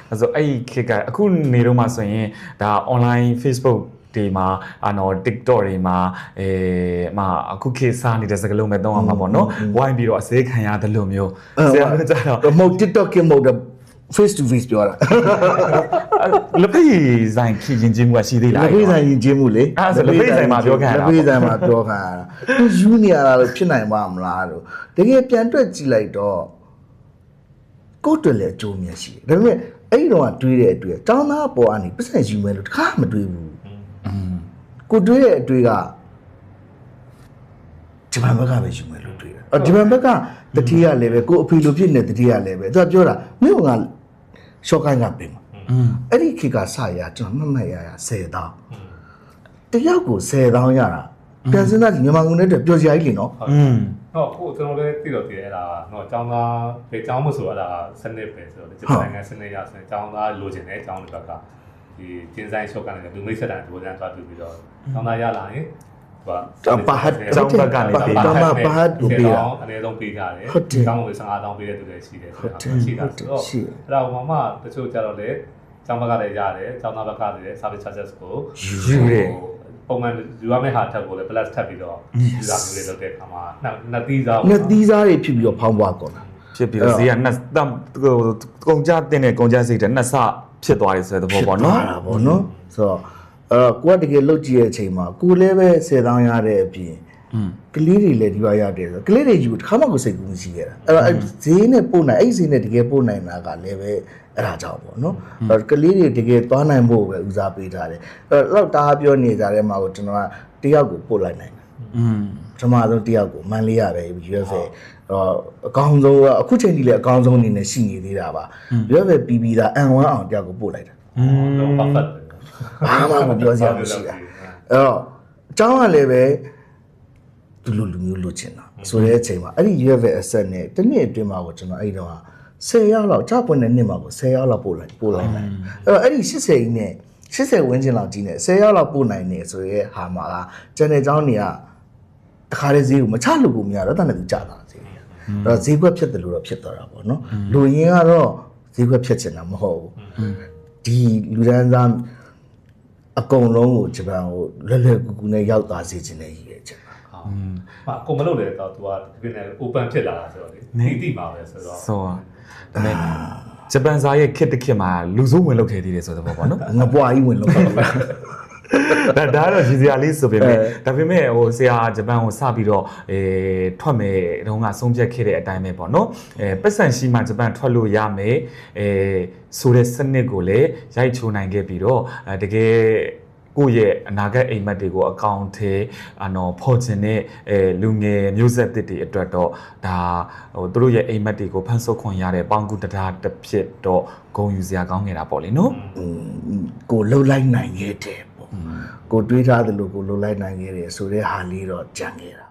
အဲ့ဆိုအဲ့ခေတ်ကအခုနေတော့မှဆိုရင်ဒါ online Facebook ဒီမှာTikTok တွေမှာအခုခေတ်စားနေတဲ့စကားလုံးပဲသုံးအောင်မှာပေါ့နော်ဝိုင်းပြီးတော့အစဲခံရတယ်လို့မျိုးဆရာတို့ကြတော့ မဟုတ် TikTok ကမဟုတ် face to face ပြောတာ လက်ဖေးဆိုင်ခီရင်ချင်းမှုရှိသေးလား လက်ဖေးဆိုင်ရင်ချင်းမှုလေ အဲ့ဆိုလက်ဖေးဆိုင်မှာပြောခံရတာ လက်ဖေးဆိုင်မှာပြောခံရတာသူယူနေရတာလို့ဖြစ်နိုင်ပါမလားလို့တကယ်ပြန်တွက်ကြည့်လိုက်တော့ကိုယ့်တွေ့လေအကျိုးမြတ်ရှိတယ်ဒါပေမဲ့အဲ့တော့ကတွေးတဲ့အတွေ့တောင်းသားပေါ်ကနေပတ်စံယူမယ်လို့တခါမတွေးဘူးကိုတွေးတဲ့အတွေ့ကဒီဘက်ကပဲယူမယ်လို့တွေးတယ်ဒီဘက်ကတတိယလည်းပဲကိုအဖေလိုဖြစ်နေတတိယလည်းပဲသူကပြောတာမင်းကရှော့ကိုင်းကပြင်မှာအဲ့ဒီခေတ်ကစရကျွန်တော်မှတ်ရ10တောင်းတယောက်ကို10တောင်းရတာပြန်စင်းသားမြန်မာငွေနဲ့ပျော်စရာကြီးလေနော်ဟုတ်ကိုကျွန်တော်လည်းသိတော့သိတယ်အဲ့ဒါတော့ကျောင်းသားဒီကျောင်းမဆိုအဲ့ဒါစနစ်ပဲဆိုတော့ဒီနိုင်ငံစနစ်ရဆိုရင်ကျောင်းသားလိုချင်တယ်ကျောင်းတွေဘက်ကဒီကျင်းဆိုင်ရှော့ကနေလူမိတ်ဆက်တဲ့ဒီလိုတန်းသွားပြီးတော့ကျောင်းသားရလာရင်ပါဟတ်ကျောင်းဘက်ကနေပါဟတ်ကိုပေးတာအနည်းဆုံးပေးကြတယ်ကျောင်းကို15တောင်းပေးတဲ့သူတွေရှိတယ်ဆိုတာရှိတာဆိုတော့အဲ့ဒါမှတချို့ကြတော့လေကျောင်းဘက်ကလည်းရတယ်ကျောင်းသားဘက်ကလည်း service charges ကိုယူတယ်ပုံမှန်ယူရမယ့်ဟာထပ်ကိုလည်း plus ထပ်ပြီးတော့ယူတာမျိုးတွေလုပ်တဲ့အခါမှာနှစ်သီးစားတွေဖြစ်ပြီးတော့ဖောင်းပွားကုန်တာဖြစ်ပြီးတော့ဈေးကကုန်ကြတဲ့နဲ့ကုန်ကြစိတ်တဲ့နှစ်ဆဖြစ်သွားတယ်ဆိုတဲ့သဘောပေါ့နော်ပေါ့နော်ဆိုတော့ကိုကတကယ်လုတ်ကြည့်တဲ့အချိန်မှာကိုလည်းပဲ10တောင်းရတဲ့အပြင်ကလေးတွေလည်းဒီပါရတယ်ဆိုကလေးတွေယူတစ်ခါမှကိုစိတ်ကူးမရှိခဲ့တာအဲ့တော့ဈေးနဲ့ပို့နိုင်အဲ့ဈေးနဲ့တကယ်ပို့နိုင်တာကလည်းပဲအဲ့ဒါကြောင့်ပေါ့နော်အဲ့တော့ကလေးတွေတကယ်သွားနိုင်ဖို့ပဲဦးစားပေးထားတယ်အဲ့တော့တားပြောနေကြတဲ့မှာကိုကျွန်တော်ကတယောက်ကိုပို့လိုက်နိုင်တယ်ပထမဆုံးတယောက်ကိုမန်လေးရပဲ USA အကောင်းဆုံးအခုချိန်ထိလည်းအကောင်းဆုံးအနေနဲ့ရှိနေသေးတာပါ USA ပြီးပြီးသား N1 အောင်တယောက်ကိုပို့လိုက်တာတော့ပတ်သက်ဘာမှမပြောစရာမရှိတာအဲ့တော့အကြောင်းကလည်းပဲသူလူမျိုးလိုချင်တာဆိုတဲ့အချိန်မှာအဲ့ဒီ UFA asset နဲ့တစ်နှစ်အတွင်းမှာကိုကျွန်တော်အဲ့တော့10ရောက်လောက်ကြားပွင့်တဲ့နှစ်မှာကို10ရောက်လောက်ပို့လိုက်နိုင်အဲ့တော့အဲ့ဒီ80ကြီးနဲ့80ဝန်းကျင်လောက်ကြီးနဲ့10ရောက်လောက်ပို့နိုင်နေဆိုရဲဟာမှာကကျန်တဲ့เจ้าတွေကတခါတည်းဈေးကိုမချလို့ကိုမရတော့တန်းတယ်သူကြတာဈေးအဲ့တော့ဈေးကွက်ဖြစ်တယ်လို့တော့ဖြစ်သွားတာပေါ့နော်လူရင်းကတော့ဈေးကွက်ဖြစ်ချင်တာမဟုတ်ဘူးဒီလူဒန်းသားအကုန်လုံးကိုဂျပန်ကိုလွယ်ကူကူနဲ့ရောက်သွားစေချင်တဲ့ရည်ရွယ်ချက်ပါအကုန်မလုပ်လေတော့ तू ကဒီနေ့ open ဖြစ်လာတာဆိုတော့လေတိပါပဲဆိုတော့ဆိုတော့ဒါပေမဲ့ဂျပန်စာရဲ့ခစ်တစ်ခစ်မှာလူစိုးဝင်လုပ်ခဲ့သေးတယ်ဆိုတော့ပေါ့နော်ငပွားကြီးဝင်လုပ်ခဲ့ဒါတော့ရည်စရာလေးဆိုပေမဲ့ဒါပေမဲ့ဆရာဂျပန်ကိုစပြီးတော့ထွက်မယ်တုန်းကဆုံးဖြတ်ခဲ့တဲ့အတိုင်းပဲပေါ့နော်ပတ်စံရှိမှဂျပန်ထွက်လို့ရမယ်ဆိုတဲ့စနစ်ကိုလည်းရိုက်ချိုးနိုင်ခဲ့ပြီးတော့တကယ်ကိုယ့်ရဲ့အနာဂတ်အိမ်မက်တွေကိုအကောင့်ထဲဖော်ချင်တဲ့လူငယ်မျိုးဆက်သစ်တွေအတွက်တော့ဒါသူတို့ရဲ့အိမ်မက်တွေကိုဖန်ဆုပ်ခွင့်ရတဲ့ပေါင်ကူတရားတစ်ဖြစ်တော့ဂုဏ်ယူစရာကောင်းနေတာပေါ့လေနော်ကိုလှုပ်လိုက်နိုင်ခဲ့တယ်ပေါ့ကိုတွေးထားသလိုကိုလှုပ်လိုက်နိုင်ခဲ့တယ်ဆိုတဲ့ဟာလေးတော့ကြံခဲ့တာ